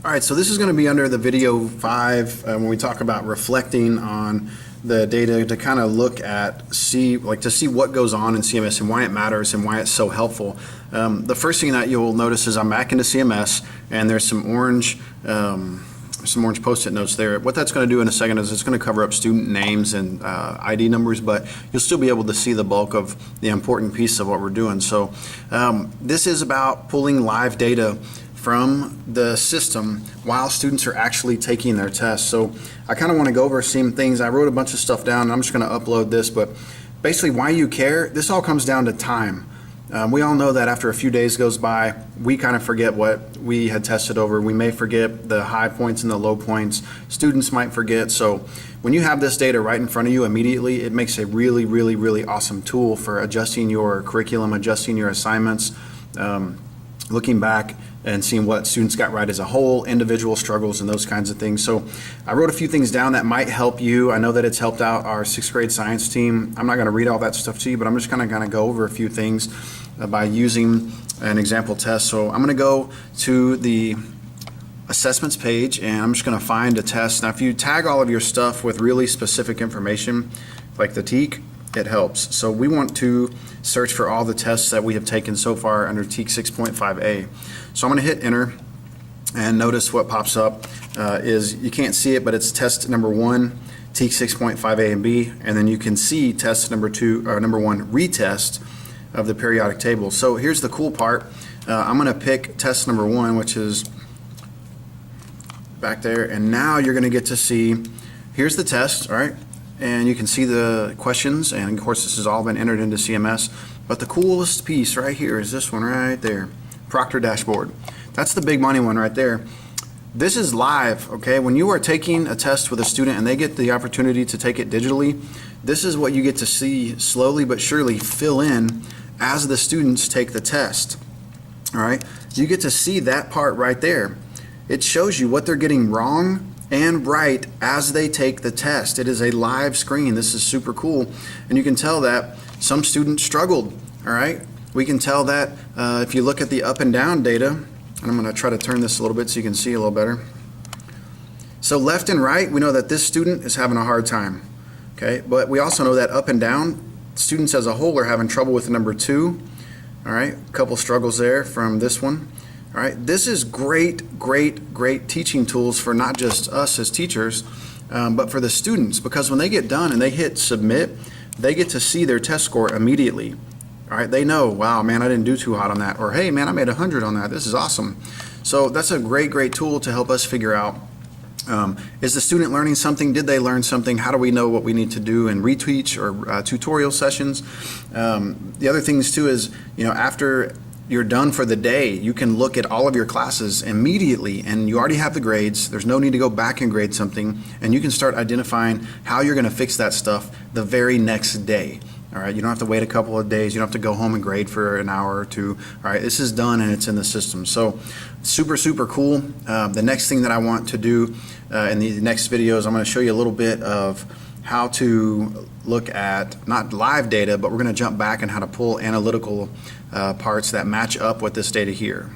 All right, so this is going to be under the video 5 when we talk about reflecting on the data to kind of look at, to see what goes on in CMS and why it matters and why it's so helpful. The first thing that you'll notice is I'm back into CMS and there's some orange Post-it notes there. What that's going to do in a second is it's going to cover up student names and ID numbers, but you'll still be able to see the bulk of the important piece of what we're doing. So this is about pulling live data from the system while students are actually taking their tests. So I kind of want to go over some things. I wrote a bunch of stuff down and I'm just going to upload this, but basically why you care, this all comes down to time. We all know that after a few days goes by, we kind of forget what we had tested over. We may forget the high points and the low points. Students might forget. So when you have this data right in front of you immediately, it makes a really, really, really awesome tool for adjusting your curriculum, adjusting your assignments, looking back and seeing what students got right as a whole, individual struggles, and those kinds of things. So I wrote a few things down that might help you. I know that it's helped out our 6th grade science team. I'm not going to read all that stuff to you, but I'm just going to go over a few things by using an example test. So I'm going to go to the assessments page and I'm just going to find a test. Now if you tag all of your stuff with really specific information like the TEAC, it helps. So we want to search for all the tests that we have taken so far under TEAC 6.5a. So I'm going to hit enter and notice what pops up is, you can't see it, but it's test number 1, TEAC 6.5a and b, and then you can see test number 2 or number 1 retest of the periodic table. So here's the cool part. I'm going to pick test number 1, which is back there, and now you're going to get to see, here's the test, all right? And you can see the questions, and of course this has all been entered into CMS, but the coolest piece right here is this one right there, Proctor Dashboard. That's the big money one right there. This is live, okay? When you are taking a test with a student and they get the opportunity to take it digitally, this is what you get to see slowly but surely fill in as the students take the test, all right? You get to see that part right there. It shows you what they're getting wrong and right as they take the test. It is a live screen. This is super cool. And you can tell that some students struggled, all right? We can tell that if you look at the up and down data, and I'm going to try to turn this a little bit so you can see a little better. So left and right, we know that this student is having a hard time, okay? But we also know that up and down, students as a whole are having trouble with number 2, all right? A couple struggles there from this one. All right, this is great, great, great teaching tools for not just us as teachers, but for the students, because when they get done and they hit submit, they get to see their test score immediately. All right, they know, wow, man, I didn't do too hot on that, or hey, man, I made 100 on that. This is awesome. So that's a great, great tool to help us figure out, is the student learning something? Did they learn something? How do we know what we need to do in reteach or tutorial sessions? The other things too is, after you're done for the day, you can look at all of your classes immediately and you already have the grades. There's no need to go back and grade something, and you can start identifying how you're going to fix that stuff the very next day. All right, you don't have to wait a couple of days. You don't have to go home and grade for an hour or 2. All right, this is done and it's in the system. So super, super cool. The next thing that I want to do in the next videos, I'm going to show you a little bit of how to look at not live data, but we're going to jump back and how to pull analytical parts that match up with this data here.